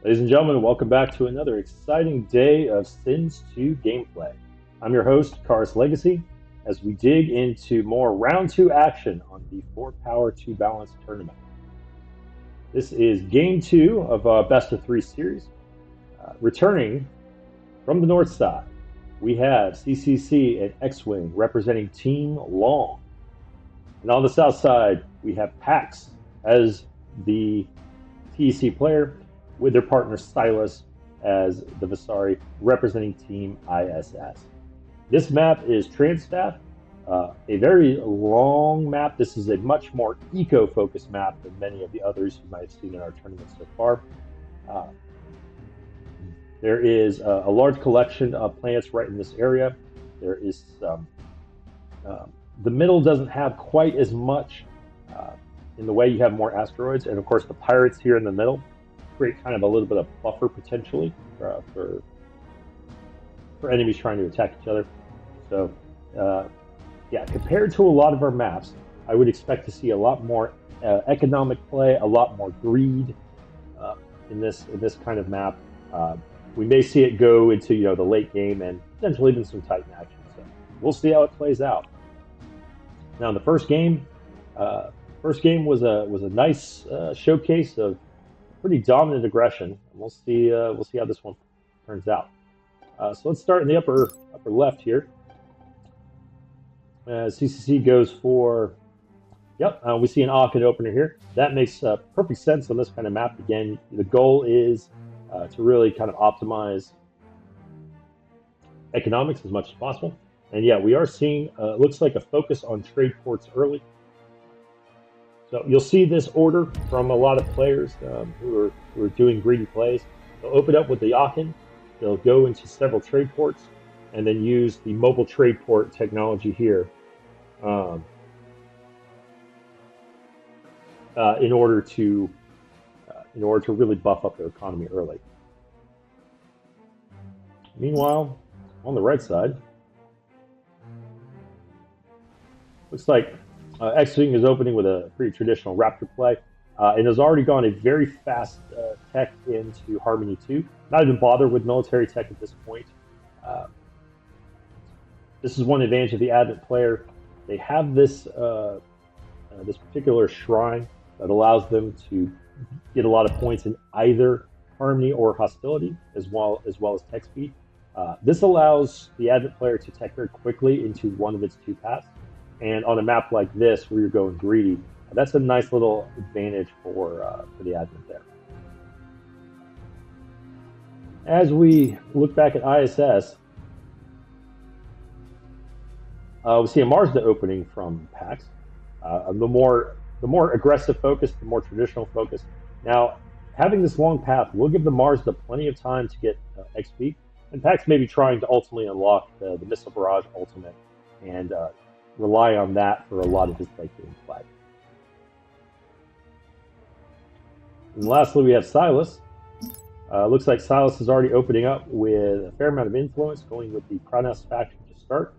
Ladies and gentlemen, welcome back to another exciting day of Sins 2 gameplay. I'm your host, Karaslegacy, as we dig into more round 2 action on the 4 Power 2 Balance tournament. This is game 2 of a best of 3 series. Returning from the north side, we have CCC and X-Wing representing Team Loong. And on the south side, we have Pax as the TEC player, with their partner Silas as the Vasari, representing Team ISS. This map is Transtav, a very long map. This is a much more eco-focused map than many of the others you might have seen in our tournament so far. There is a large collection of plants right in this area. There is some. The middle doesn't have quite as much in the way. You have more asteroids, and of course the pirates here in the middle create kind of a little bit of buffer potentially for enemies trying to attack each other. So yeah, compared to a lot of our maps, I would expect to see a lot more economic play, a lot more greed in this kind of map. We may see it go into the late game and potentially even some Titan action. So we'll see how it plays out. Now, the first game was a nice showcase of pretty dominant aggression. We'll see how this one turns out. So let's start in the upper left here. CCC goes for, we see an Aachen opener here. That makes perfect sense on this kind of map. Again, the goal is to really kind of optimize economics as much as possible. And yeah, we are seeing, looks like a focus on trade ports early. So you'll see this order from a lot of players who are doing greedy plays. They'll open up with the Aachen, they'll go into several trade ports, and then use the mobile trade port technology here in order to really buff up their economy early. Meanwhile, on the right side, looks like X-Wing is opening with a pretty traditional Raptor play, and has already gone a very fast tech into Harmony 2. Not even bothered with military tech at this point. This is one advantage of the Advent player. They have this this particular shrine that allows them to get a lot of points in either Harmony or Hostility, as well as tech speed. This allows the Advent player to tech very quickly into one of its two paths. And on a map like this, where you're going greedy, that's a nice little advantage for the Advent there. As we look back at ISS, we see a Mazda opening from PAX. The more aggressive focus, the more traditional focus. Now, having this long path will give the Mazda plenty of time to get XP, and PAX may be trying to ultimately unlock the Missile Barrage ultimate and rely on that for a lot of his late game play. And lastly, we have Silas. Looks like Silas is already opening up with a fair amount of influence, going with the Kronos faction to start.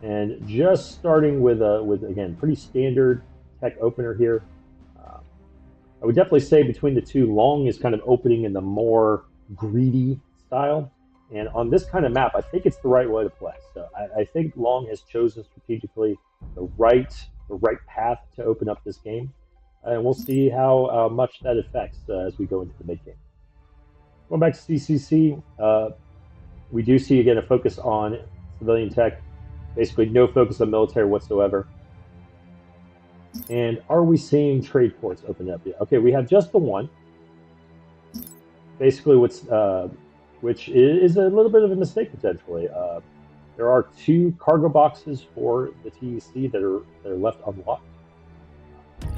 And just starting with again, pretty standard tech opener here. I would definitely say between the two, Loong is kind of opening in the more greedy style. And on this kind of map, I think it's the right way to play. So I think Loong has chosen strategically the right path to open up this game. And we'll see how much that affects as we go into the mid game. Going back to CCC, we do see again a focus on civilian tech, basically no focus on military whatsoever. And are we seeing trade ports open up yet? Okay, we have just the one. Basically, which is a little bit of a mistake potentially. There are 2 cargo boxes for the TEC that are left unlocked.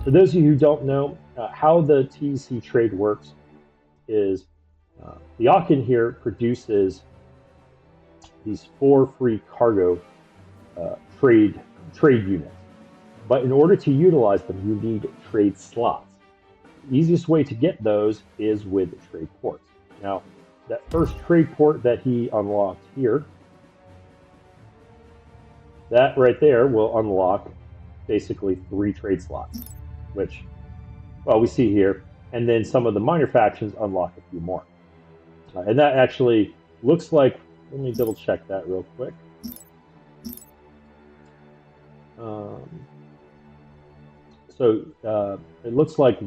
For those of you who don't know, how the TEC trade works is the Aachen here produces these 4 free cargo trade units. But in order to utilize them, you need trade slots. The easiest way to get those is with trade ports. Now, that first trade port that he unlocked here, that right there will unlock basically 3 trade slots. which, well, we see here. And then some of the minor factions unlock a few more. And that actually looks like, let me double check that real quick. Um, it looks like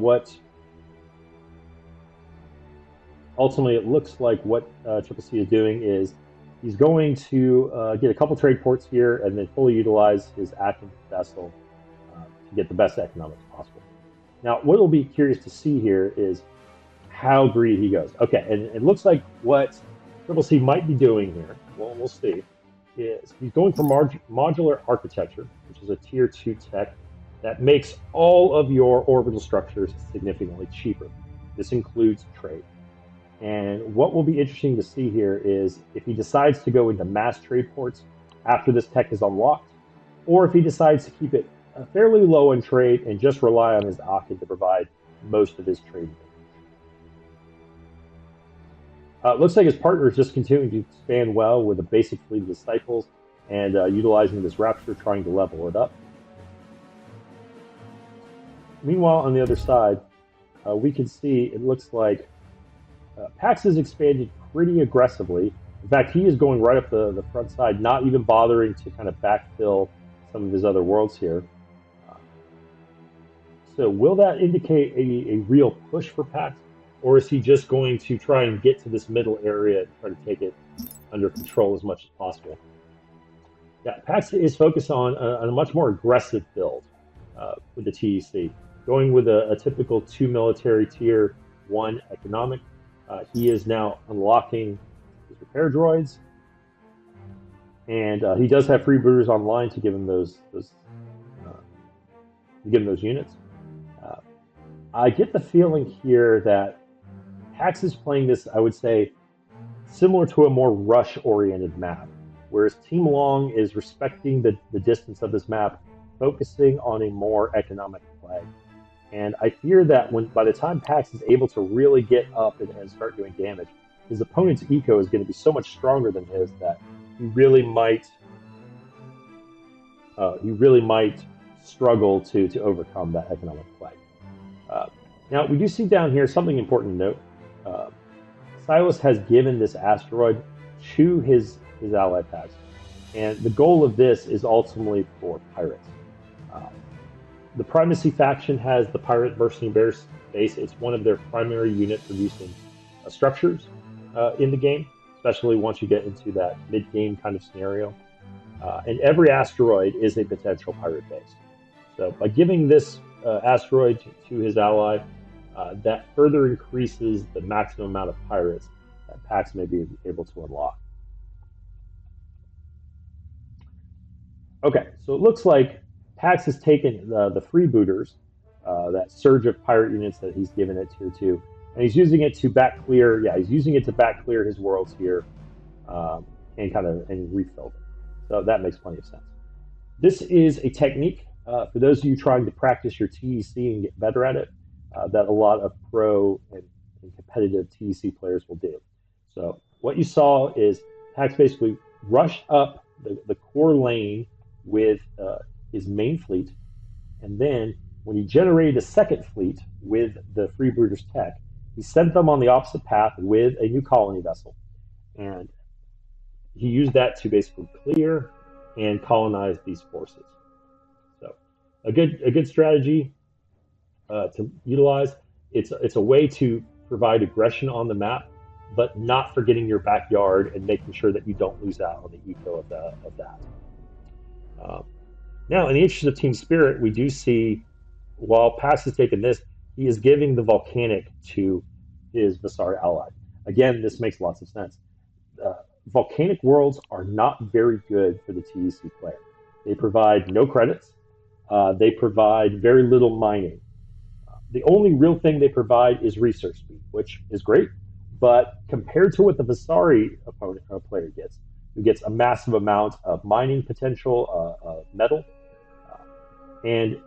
ultimately it looks like what Triple C is doing is he's going to get a couple trade ports here and then fully utilize his active vessel to get the best economics possible. Now, what will be curious to see here is how greedy he goes. Okay, and it looks like what Triple C might be doing here, well, we'll see, is he's going for modular architecture, which is a tier 2 tech that makes all of your orbital structures significantly cheaper. This includes trade. And what will be interesting to see here is if he decides to go into mass trade ports after this tech is unlocked, or if he decides to keep it fairly low in trade and just rely on his Akin to provide most of his trade. Looks like his partner is just continuing to expand well with a basic fleet of disciples and utilizing this rapture, trying to level it up. Meanwhile, on the other side, we can see it looks like Pax has expanded pretty aggressively. In fact, he is going right up the front side, not even bothering to kind of backfill some of his other worlds here. So will that indicate a real push for Pax, or is he just going to try and get to this middle area and try to take it under control as much as possible? Yeah, Pax is focused on a much more aggressive build with the TEC, going with a typical 2 military tier 1 economic. He is now unlocking his repair droids, and he does have freebooters online to give him those units. I get the feeling here that Pax is playing this, I would say, similar to a more rush-oriented map, whereas Team Loong is respecting the distance of this map, focusing on a more economic play. And I fear that by the time Pax is able to really get up and start doing damage, his opponent's eco is going to be so much stronger than his that he really might struggle to overcome that economic play. Now, we do see down here something important to note. Silas has given this asteroid to his ally Pax, and the goal of this is ultimately for pirates. The Primacy faction has the Pirate Bursting Bears base. It's one of their primary unit producing structures in the game, especially once you get into that mid-game kind of scenario. And every asteroid is a potential pirate base. So by giving this asteroid to his ally, that further increases the maximum amount of pirates that Pax may be able to unlock. Okay, so it looks like Pax has taken the freebooters, that surge of pirate units that he's given it tier 2, and he's using it to back clear. Yeah, he's using it to back clear his worlds here, and refill them. So that makes plenty of sense. This is a technique for those of you trying to practice your TEC and get better at it, that a lot of pro and competitive TEC players will do. So what you saw is Pax basically rushed up the core lane with his main fleet, and then when he generated a second fleet with the freebooters tech, he sent them on the opposite path with a new colony vessel, and he used that to basically clear and colonize these forces. So a good strategy to utilize. It's a way to provide aggression on the map, but not forgetting your backyard and making sure that you don't lose out on the eco of that. Now, in the interest of team spirit, we do see, while Pax has taken this, he is giving the volcanic to his Visari ally. Again, this makes lots of sense. Volcanic worlds are not very good for the TEC player. They provide no credits. They provide very little mining. The only real thing they provide is research speed, which is great, but compared to what the Visari player gets, who gets a massive amount of mining potential, of metal, and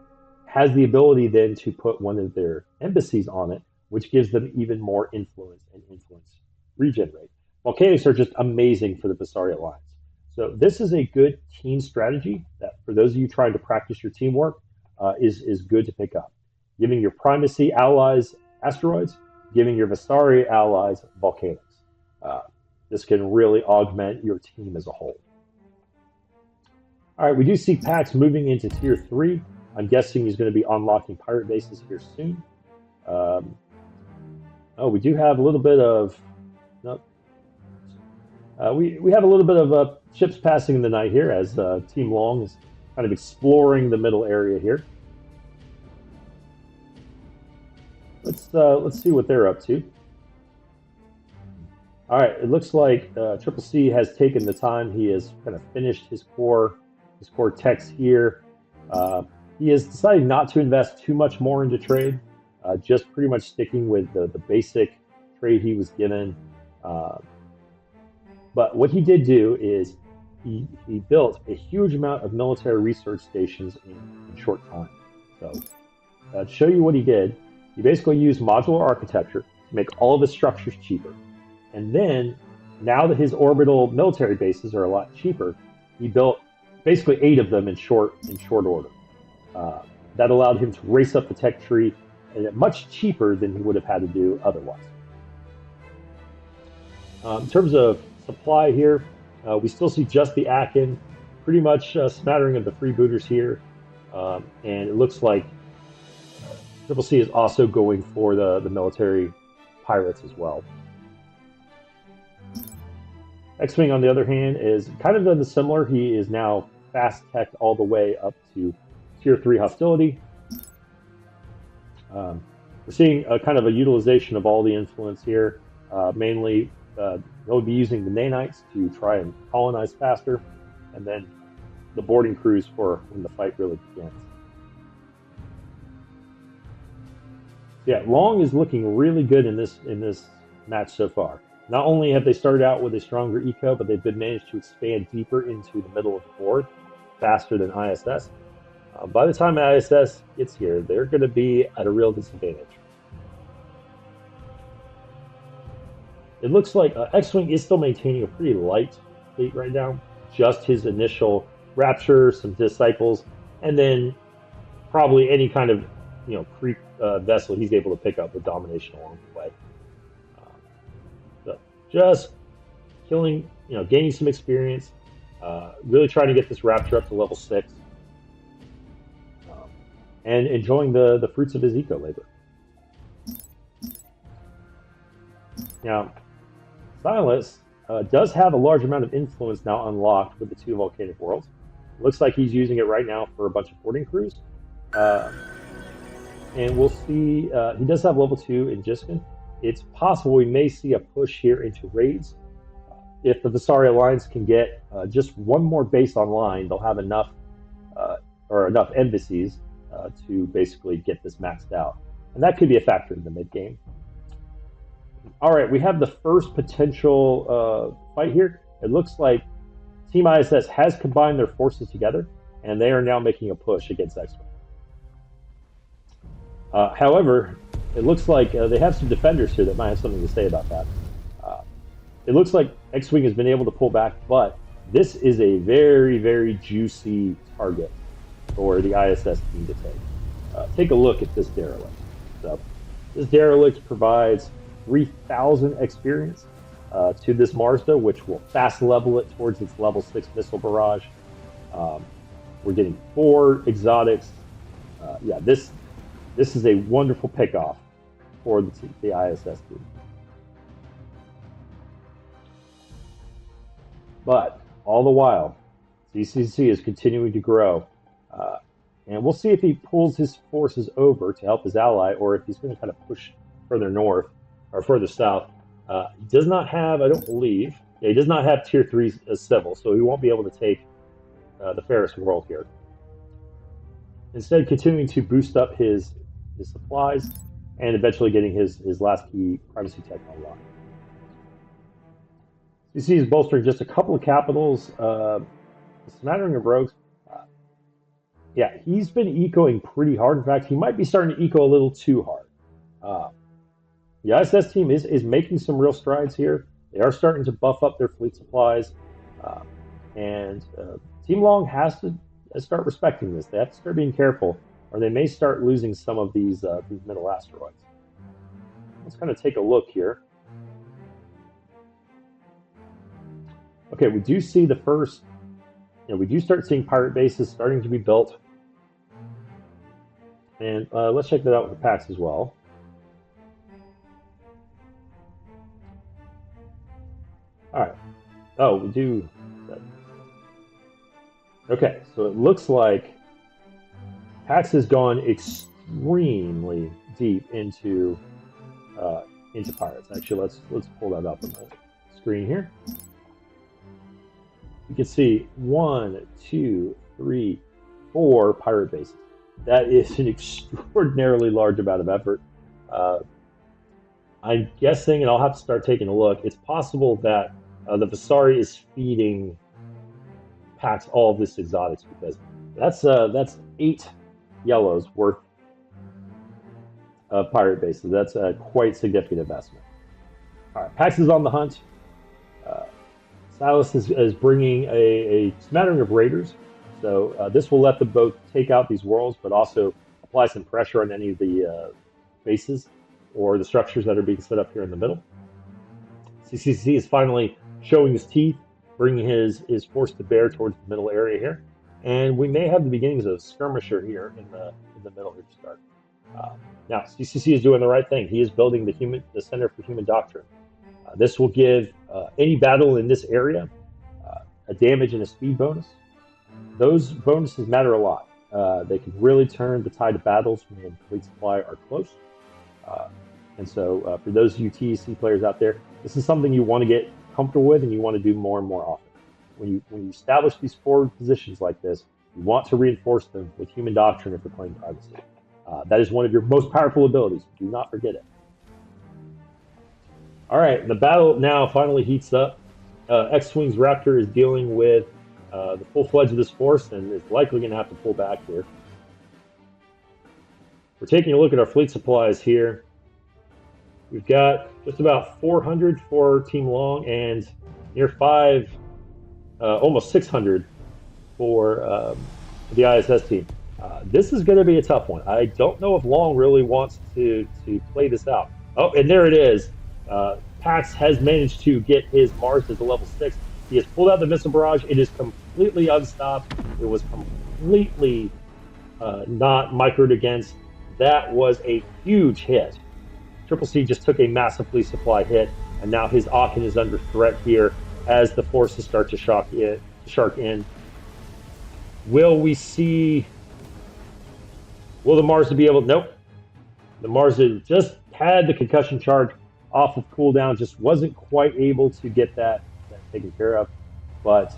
has the ability then to put one of their embassies on it, which gives them even more influence and influence regen rate. Volcanics are just amazing for the Visari Alliance. So this is a good team strategy that, for those of you trying to practice your teamwork, is good to pick up. giving your primacy allies asteroids, giving your Visari allies volcanics. Uh, this can really augment your team as a whole. All right, we do see Pax moving into Tier 3. I'm guessing he's going to be unlocking pirate bases here soon. Um, oh, we do have a little bit of... Nope. We have a little bit of ships passing in the night here as Team Loong is kind of exploring the middle area here. Let's see what they're up to. All right, it looks like Triple C has taken the time. He has kind of finished his core techs here. He has decided not to invest too much more into trade, just pretty much sticking with the basic trade he was given. But what he did do is he built a huge amount of military research stations in short time. So to show you what he did, he basically used modular architecture to make all of his structures cheaper. And then, now that his orbital military bases are a lot cheaper, he built basically 8 of them in short order. That allowed him to race up the tech tree and much cheaper than he would have had to do otherwise. In terms of supply here, we still see just the Akin, pretty much smattering of the freebooters here, and it looks like Triple C is also going for the military pirates as well. X-Wing, on the other hand, is kind of done the similar. He is now fast-teched all the way up to Tier 3 hostility. We're seeing a kind of a utilization of all the influence here. Mainly, they'll be using the nanites to try and colonize faster, and then the boarding crews for when the fight really begins. Yeah, Loong is looking really good in this match so far. Not only have they started out with a stronger eco, but they've been managed to expand deeper into the middle of the board faster than ISS. By the time ISS gets here, they're going to be at a real disadvantage. It looks like X-Wing is still maintaining a pretty light fleet right now. Just his initial Rapture, some Disciples, and then probably any kind of creep vessel he's able to pick up with domination along the way. So just killing, gaining some experience, really trying to get this Rapture up to level 6, and enjoying the fruits of his eco labor. Now, Silas does have a large amount of influence now unlocked with the 2 volcanic worlds. Looks like he's using it right now for a bunch of boarding crews. And we'll see, he does have level 2 in Jiskin. It's possible we may see a push here into raids. If the Visari Alliance can get just one more base online, they'll have enough embassies to basically get this maxed out. And that could be a factor in the mid-game. All right, we have the first potential fight here. It looks like Team ISS has combined their forces together, and they are now making a push against X-Wing. However, it looks like they have some defenders here that might have something to say about that. It looks like X-Wing has been able to pull back, but this is a very, very juicy target for the ISS team to take. Take a look at this derelict. So, this derelict provides 3,000 experience to this Mazda, which will fast level it towards its level 6 missile barrage. We're getting 4 exotics. Yeah, this is a wonderful pickoff for the ISS team. But all the while, CCC is continuing to grow. And we'll see if he pulls his forces over to help his ally, or if he's going to kind of push further north or further south. He does not have, I don't believe, he does not have Tier 3 as civil, so he won't be able to take the Ferris world here. Instead, continuing to boost up his supplies and eventually getting his last key primacy tech online. You see he's bolstering just a couple of capitals, a smattering of rogues. Yeah, he's been ecoing pretty hard. In fact, he might be starting to eco a little too hard. The ISS team is making some real strides here. They are starting to buff up their fleet supplies. And Team Loong has to start respecting this. They have to start being careful or they may start losing some of these middle asteroids. Let's kind of take a look here. Okay, we do see the first, we do start seeing pirate bases starting to be built. And let's check that out with the packs as well. All right. Oh, we do. Okay, so it looks like PAX has gone extremely deep into pirates. Actually, let's pull that up on the screen here. You can see 1, 2, 3, 4 pirate bases. That is an extraordinarily large amount of effort. I'm guessing, and I'll have to start taking a look. It's possible that the Visari is feeding PAX all of this exotics, because that's 8 yellows worth of pirate bases. That's a quite significant investment. All right, PAX is on the hunt. Silas is bringing a smattering of raiders, so this will let them both take out these worlds, but also apply some pressure on any of the bases or the structures that are being set up here in the middle. CCC is finally showing his teeth, bringing his force to bear towards the middle area here, and we may have the beginnings of skirmisher here in the middle here to start. Now, CCC is doing the right thing. He is building the Center for Human Doctrine. This will give any battle in this area a damage and a speed bonus. Those bonuses matter a lot. They can really turn the tide of battles when fleet supply are close. And so for those UTC players out there, this is something you want to get comfortable with and you want to do more and more often. When you establish these forward positions like this, you want to reinforce them with Human Doctrine if you're playing privacy. That is one of your most powerful abilities. Do not forget it. All right, the battle now finally heats up. X-Wing's Raptor is dealing with the full fledged of this force and is likely going to have to pull back here. We're taking a look at our fleet supplies here. We've got just about 400 for Team Loong and near almost 600 for the ISS team. This is going to be a tough one. I don't know if Loong really wants to play this out. Oh, and there it is. Pax has managed to get his Mars to level 6. He has pulled out the missile barrage. It is completely unstopped. It was completely not microed against. That was a huge hit. Triple C just took a massive fleet supply hit, and now his Aachen is under threat here as the forces start to shark in. Will the Mars be able? Nope. The Mars just had the concussion charge off of cooldown, just wasn't quite able to get that taken care of. But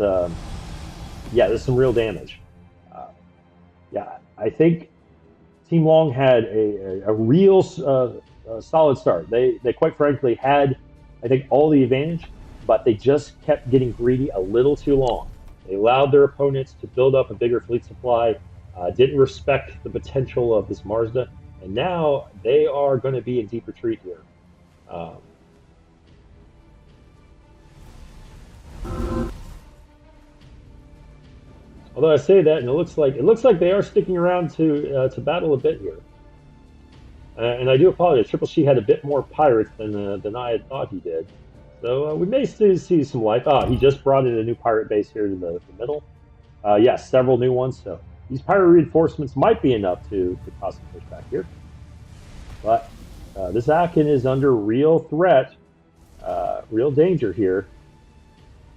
yeah, there's some real damage. Yeah, I think Team Loong had a real solid start. They quite frankly had, I think, all the advantage, but they just kept getting greedy a little too long. They allowed their opponents to build up a bigger fleet supply, didn't respect the potential of this Marsda, and now they are going to be in deep retreat here. Although I say that, and it looks like they are sticking around to battle a bit here. And I do apologize. Triple C had a bit more pirates than I had thought he did. So we may still see some life. He just brought in a new pirate base here to the middle. Yes, several new ones. So these pirate reinforcements might be enough to cause some pushback here. But this Aachen is under real threat, real danger here.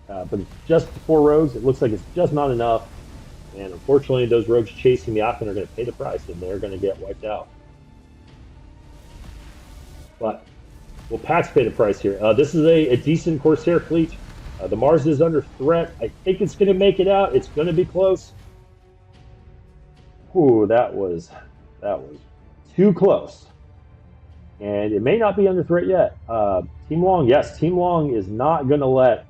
But it's just 4 rogues. It looks like it's just not enough. And unfortunately, those rogues chasing the Aachen are going to pay the price, and they're going to get wiped out. But will Pax pay the price here? This is a decent Corsair fleet. The Mars is under threat. I think it's going to make it out. It's going to be close. Ooh, that was too close. And it may not be under threat yet. Team Loong, yes, Team Loong is not going to let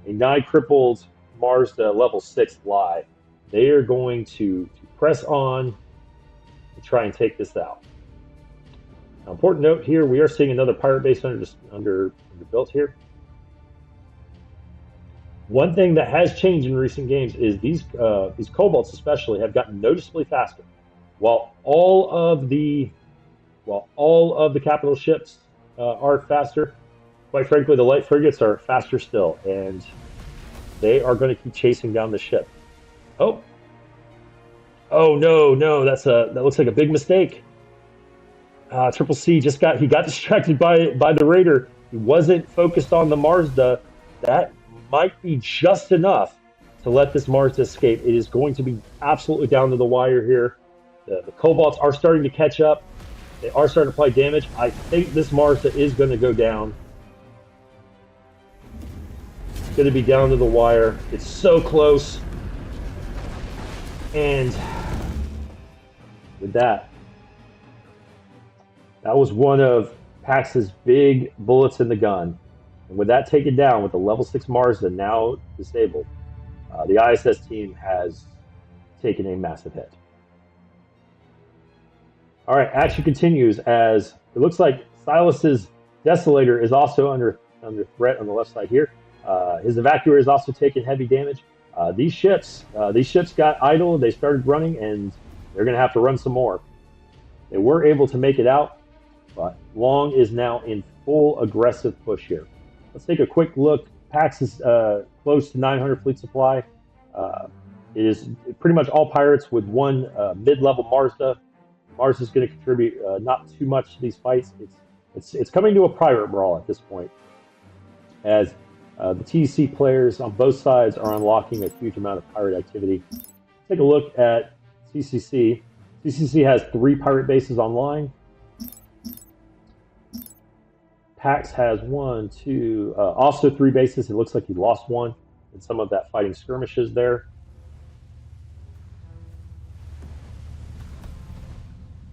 a nigh crippled Mars to level 6 lie. They are going to press on and try and take this out. Now, important note here, we are seeing another pirate base under built here. One thing that has changed in recent games is these Cobalts especially have gotten noticeably faster. while all of the capital ships are faster, quite frankly, the light frigates are faster still, and they are going to keep chasing down the ship. Oh, oh no, no, that looks like a big mistake. Triple C he got distracted by the Raider. He wasn't focused on the Mazda. That might be just enough to let this Mazda escape. It is going to be absolutely down to the wire here. The Cobalts are starting to catch up. They are starting to apply damage. I think this Mazda is going to go down. It's going to be down to the wire. It's so close. And with that was one of Pax's big bullets in the gun. And with that taken down, with the level 6 Mazda now disabled, the ISS team has taken a massive hit. All right, action continues as it looks like Silas's Desolator is also under threat on the left side here. His Evacuator is also taking heavy damage. These ships got idle. They started running, and they're going to have to run some more. They were able to make it out, but Loong is now in full aggressive push here. Let's take a quick look. Pax is close to 900 fleet supply. It is pretty much all pirates with one mid-level Mazda. Mazda is going to contribute not too much to these fights. It's coming to a pirate brawl at this point, as the TEC players on both sides are unlocking a huge amount of pirate activity. Take a look at CCC. CCC has 3 pirate bases online. Pax has 1, 2, also 3 bases. It looks like he lost one in some of that fighting skirmishes there.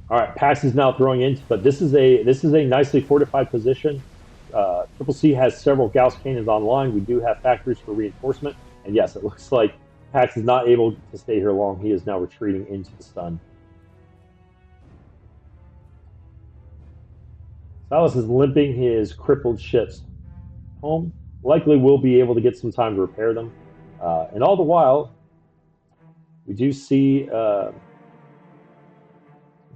All right, Pax is now throwing in, but this is a nicely fortified position. Triple C has several Gauss cannons online. We do have factories for reinforcement, and yes, it looks like Pax is not able to stay here long. He is now retreating into the sun. Silas is limping his crippled ships home. Likely will be able to get some time to repair them. And all the while, we do see, let's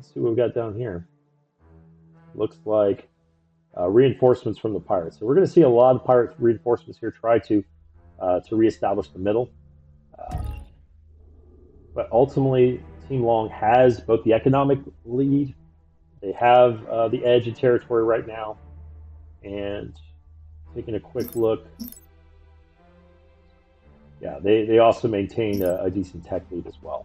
see what we got down here. Looks like reinforcements from the pirates. So we're going to see a lot of pirate reinforcements here try to reestablish the middle. But ultimately, Team Loong has both the economic lead. They have the edge in territory right now. And taking a quick look, yeah, they also maintain a decent tech lead as well.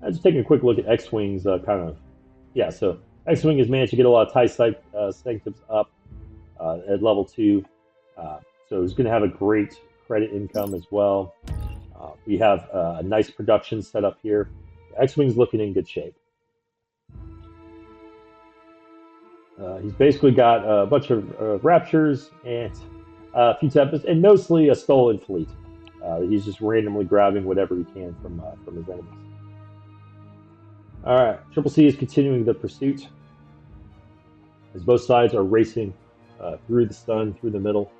I'm just taking a quick look at X-Wing's yeah, so X-Wing has managed to get a lot of TIE sanctums up at level 2. So he's going to have a great credit income as well. We have a nice production set up here. X-Wing's looking in good shape. He's basically got a bunch of Raptures and a few Tempests, and mostly a stolen fleet. He's just randomly grabbing whatever he can from his enemies. All right, Triple C is continuing the pursuit as both sides are racing through the sun, through the middle.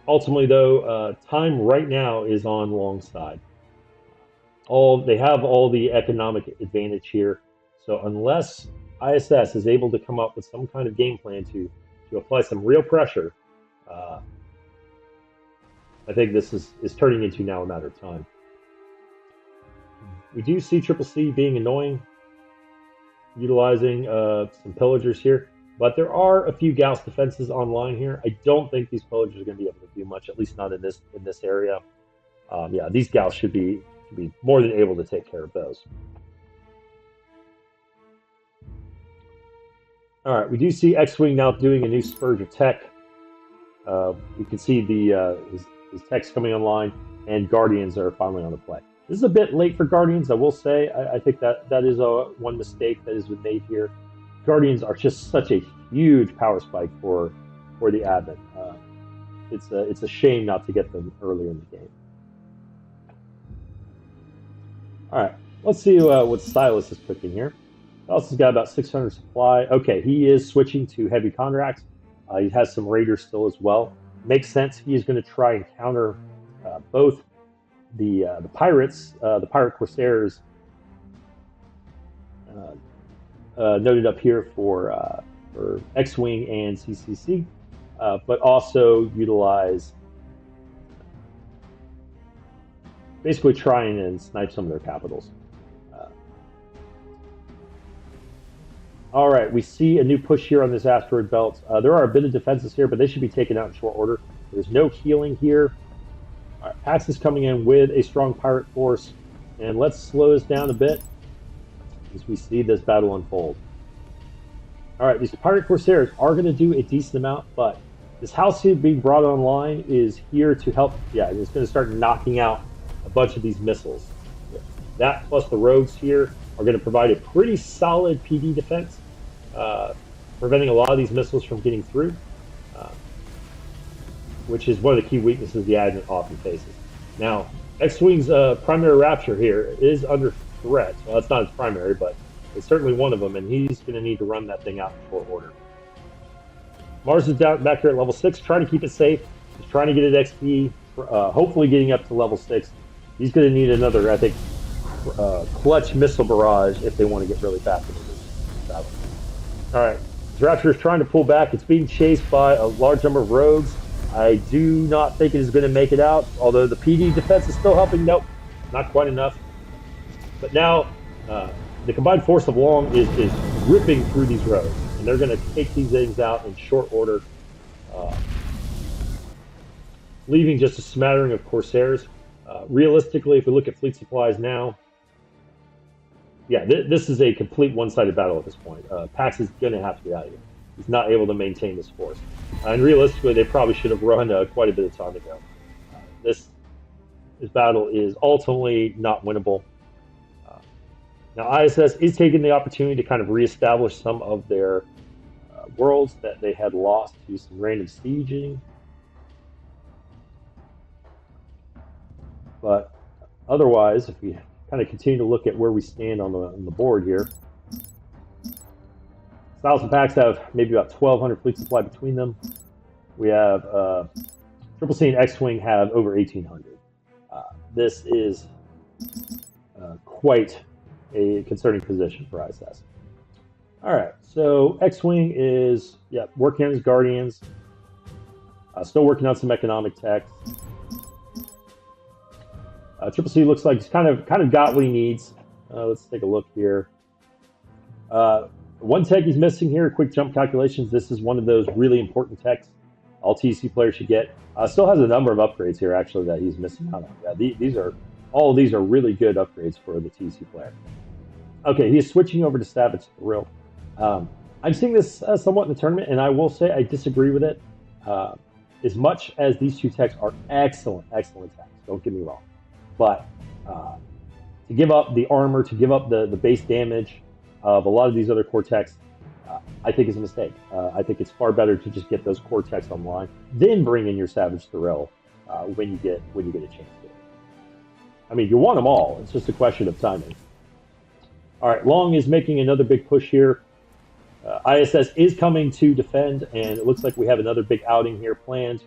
Ultimately, though, time right now is on Loong's side. They have all the economic advantage here. So unless ISS is able to come up with some kind of game plan to apply some real pressure, I think this is turning into now a matter of time. We do see Triple C being annoying, utilizing some pillagers here. But there are a few Gauss defenses online here. I don't think these pillagers are going to be able to do much, at least not in this area. Yeah, these Gauss should be more than able to take care of those. All right, we do see X-Wing now doing a new spurge of tech. We can see his tech's coming online, and Guardians are finally on the play. This is a bit late for Guardians, I will say. I think that is one mistake that has been made here. Guardians are just such a huge power spike for the Advent. It's a shame not to get them earlier in the game. All right, let's see what Silas is cooking here. Silas has got about 600 supply. Okay, he is switching to heavy contracts. He has some Raiders still as well. Makes sense. He is going to try and counter both the pirates, the pirate corsairs noted up here for X-wing and CCC, but also utilize basically trying and snipe some of their capitals. All right, we see a new push here on this asteroid belt. There are a bit of defenses here, but they should be taken out in short order. There's no healing here. All right, Pax is coming in with a strong pirate force, and let's slow this down a bit as we see this battle unfold. All right, these pirate corsairs are going to do a decent amount, but this house here being brought online is here to help. Yeah, it's going to start knocking out a bunch of these missiles. That plus the rogues here are going to provide a pretty solid PD defense, preventing a lot of these missiles from getting through, which is one of the key weaknesses the Advent often faces. Now, X-Wing's primary rapture here is under threat. Well, that's not his primary, but it's certainly one of them, and he's going to need to run that thing out in short order. Mars is down back here at level 6, trying to keep it safe. He's trying to get it XP, hopefully getting up to level 6. He's going to need another, I think, clutch missile barrage if they want to get really fast into this battle. All right, this Rapture is trying to pull back. It's being chased by a large number of rogues. I do not think it is going to make it out, although the PD defense is still helping. Nope, not quite enough. But now the combined force of Loong is ripping through these rogues, and they're going to take these things out in short order, leaving just a smattering of Corsairs. Realistically, if we look at fleet supplies now, yeah, this is a complete one-sided battle at this point. Pax is going to have to get out of here. He's not able to maintain this force. And realistically, they probably should have run quite a bit of time ago. This battle is ultimately not winnable. Now, ISS is taking the opportunity to kind of reestablish some of their worlds that they had lost to some random sieging. But otherwise, if we kind of continue to look at where we stand on the board here, Styles and Pax have maybe about 1,200 fleet supply between them. We have Triple C and X-Wing have over 1,800. This is quite a concerning position for ISS. All right, so X-Wing is working on his Guardians, still working on some economic tech. Triple C looks like he's kind of got what he needs. Let's take a look here. One tech he's missing here, quick jump calculations. This is one of those really important techs all TC players should get. Still has a number of upgrades here actually that he's missing out on. Yeah, all of these are really good upgrades for the TC player. Okay, he's switching over to Savage Thrill. I'm seeing this somewhat in the tournament, and I will say I disagree with it. As much as these two techs are excellent techs, don't get me wrong. But to give up the armor, to give up the base damage of a lot of these other core techs, I think is a mistake. I think it's far better to just get those core techs online, then bring in your Savage Thrill when you get a chance to. I mean, you want them all. It's just a question of timing. All right, Loong is making another big push here. ISS is coming to defend, and it looks like we have another big outing here planned.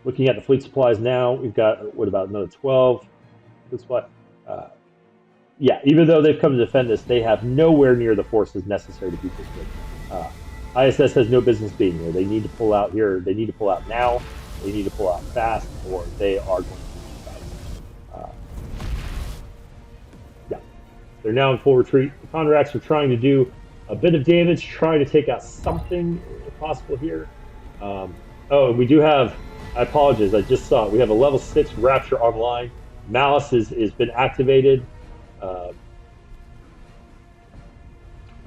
Looking at the fleet supplies now, we've got, about another 12 fleet supply? Yeah, even though they've come to defend this, they have nowhere near the forces necessary to beat this game. ISS has no business being here. They need to pull out here. They need to pull out now. They need to pull out fast, or they are going to lose the battle. Yeah, they're now in full retreat. The Conrax are trying to do a bit of damage, trying to take out something if possible here. Oh, and we do have, I apologize, I just saw it. We have a level 6 Rapture online. Malice has been activated.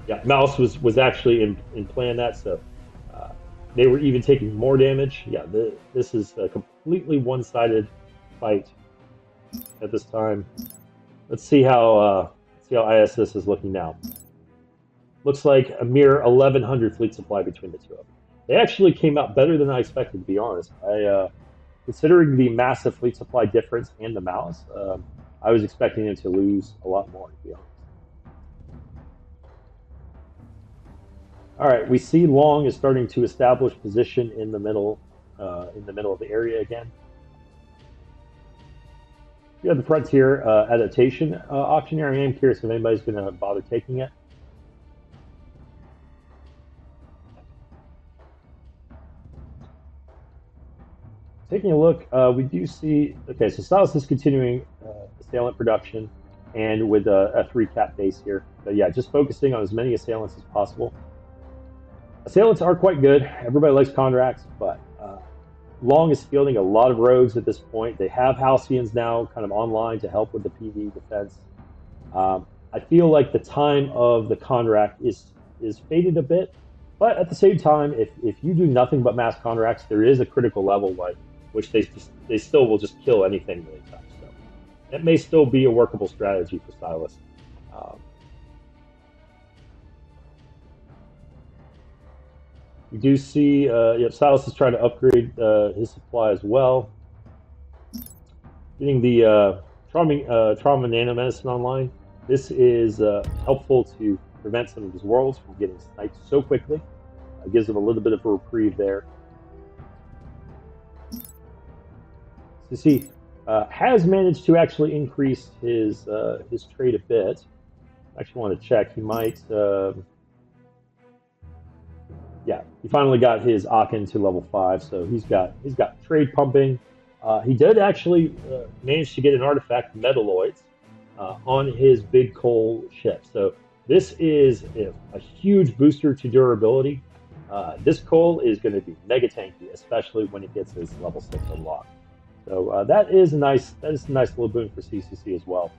Yeah, Malice was actually in plan that, so they were even taking more damage. Yeah, this is a completely one-sided fight at this time. Let's see how ISS is looking now. Looks like a mere 1,100 fleet supply between the two of them. They actually came out better than I expected, to be honest. Considering the massive fleet supply difference and the Malice, I was expecting them to lose a lot more, to be honest. All right, we see Loong is starting to establish position in the middle. in the middle of the area again. You have the Frontier adaptation option here. I am curious if anybody's going to bother taking it. Taking a look, we do see, okay, so Stylus is continuing assailant production and with a 3-cap base here. But yeah, just focusing on as many assailants as possible. Assailants are quite good. Everybody likes Condrax, but Loong is fielding a lot of rogues at this point. They have Halcyons now kind of online to help with the PV defense. I feel like the time of the Condrax is faded a bit, but at the same time, if you do nothing but mass Condrax, there is a critical level which they still will just kill anything they touch. So it may still be a workable strategy for Stylus. We do see, Stylus is trying to upgrade his supply as well. Getting the trauma nanomedicine online. This is helpful to prevent some of his worlds from getting sniped so quickly. It gives him a little bit of a reprieve there. So see, has managed to actually increase his trade a bit. I actually want to check. He might. Yeah, he finally got his Aachen to level 5, so he's got trade pumping. He did actually manage to get an artifact, Metalloids, on his big coal ship. So this is a huge booster to durability. This coal is going to be mega tanky, especially when it gets his level 6 unlocked. So that is a nice little boon for CCC as well.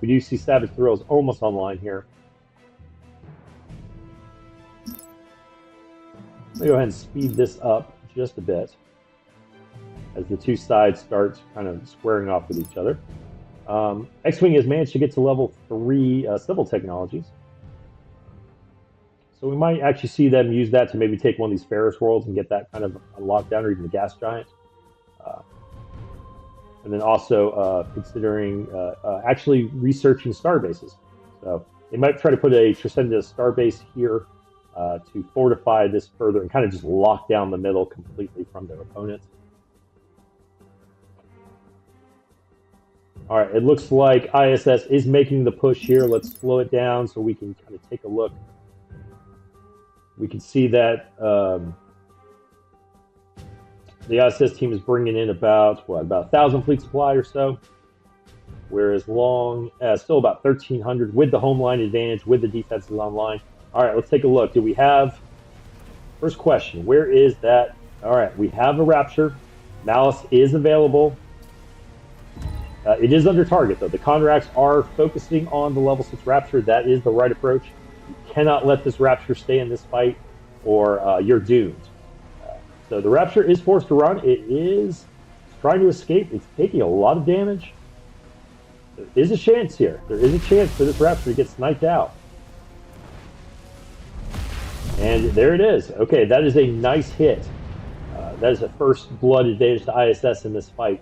We do see Savage Thrills almost online here. Let me go ahead and speed this up just a bit as the two sides start kind of squaring off with each other. X-Wing has managed to get to level 3 civil technologies. So we might actually see them use that to maybe take one of these Ferris worlds and get that kind of locked down, or even the gas giant. And then also considering actually researching star bases. So they might try to put a Trisenda star base here to fortify this further and kind of just lock down the middle completely from their opponents. All right, it looks like ISS is making the push here. Let's slow it down so we can kind of take a look. We can see that the ISS team is bringing in about 1,000 fleet supply or so, whereas Loong still about 1,300 with the home line advantage, with the defenses online. All right, let's take a look. Do we have, first question, where is that? All right, we have a Rapture. Malice is available. It is under target, though. The Condrax are focusing on the level 6 Rapture. That is the right approach. You cannot let this Rapture stay in this fight, or you're doomed. So the Rapture is forced to run. It is trying to escape. It's taking a lot of damage. There is a chance here. There is a chance for this Rapture to get sniped out. And there it is. Okay, that is a nice hit. That is a first blood advantage to ISS in this fight.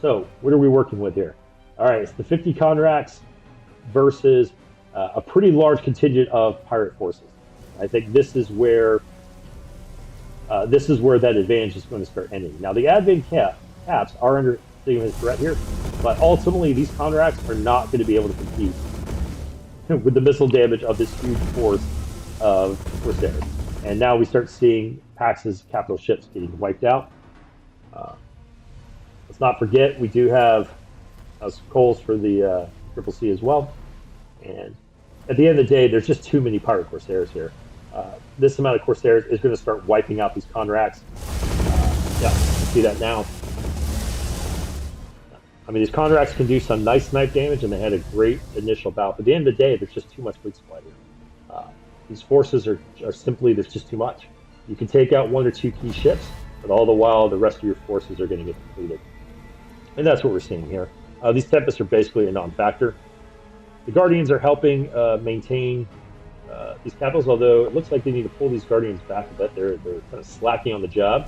So, what are we working with here? All right, it's the 50 Condrax versus a pretty large contingent of pirate forces. I think this is where that advantage is going to start ending. Now, the advent caps are under significant threat here, but ultimately these Condrax are not going to be able to compete with the missile damage of this huge force of Corsairs. And now we start seeing Pax's capital ships getting wiped out. Let's not forget, we do have Coals for the Triple C as well. And at the end of the day, there's just too many pirate Corsairs here. This amount of Corsairs is going to start wiping out these Condrax. Yeah, you see that now. I mean, these Condrax can do some nice snipe damage, and they had a great initial bout. But at the end of the day, there's just too much fleet supply here. These forces are simply, there's just too much. You can take out 1 or 2 key ships, but all the while, the rest of your forces are going to get depleted. And that's what we're seeing here. These Tempests are basically a non-factor. The Guardians are helping maintain these capitals, although it looks like they need to pull these Guardians back a bit. They're kind of slacking on the job.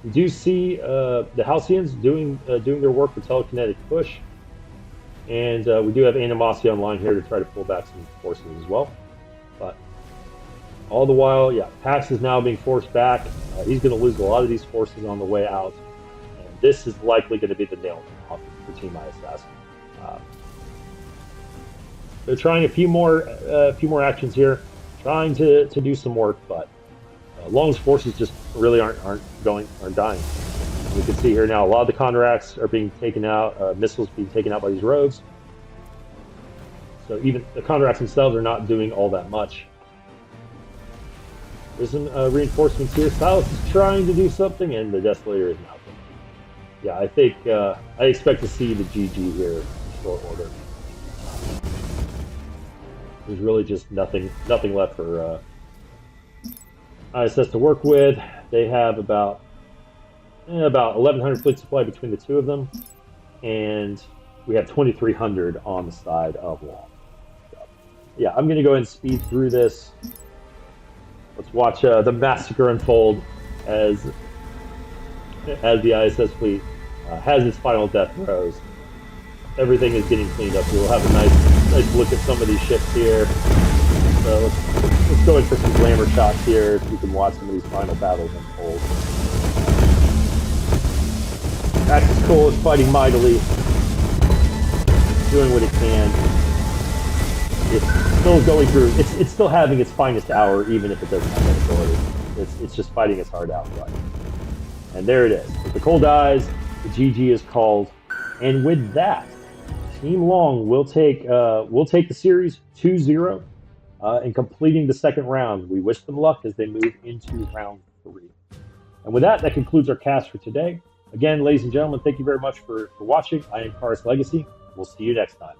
We do see the Halcyons doing their work for telekinetic push, and we do have Animosity online here to try to pull back some forces as well. But All the while, yeah, Pax is now being forced back. He's going to lose a lot of these forces on the way out, and this is likely going to be the nail in the coffin for Team ISS. Um, they're trying a few more actions here, trying to do some work, but Loong's forces just really aren't dying. We can see here now a lot of the contracts are being taken out, missiles being taken out by these rogues. So even the contracts themselves are not doing all that much. There's some reinforcements here. Silas is trying to do something, and the Desolator is not. Yeah, I think I expect to see the GG here in short order. There's really just nothing left for ISS to work with. They have about 1,100 fleet supply between the two of them, and we have 2,300 on the side of Loong. So, yeah, I'm going to go ahead and speed through this. Let's watch the massacre unfold as the ISS fleet has its final death throes. Everything is getting cleaned up. We'll have a nice look at some of these ships here. So let's go in for some glamour shots here so we can watch some of these final battles unfold. Axis Cole is fighting mightily, doing what it can. It's still going through. It's still having its finest hour, even if it doesn't have that authority. It's just fighting its heart out. Right? And there it is. If the Cole dies, the GG is called, and with that, Team Loong will take the series 2-0 in completing the second round. We wish them luck as they move into round 3. And with that concludes our cast for today. Again, ladies and gentlemen, thank you very much for watching. I am Karaslegacy. We'll see you next time.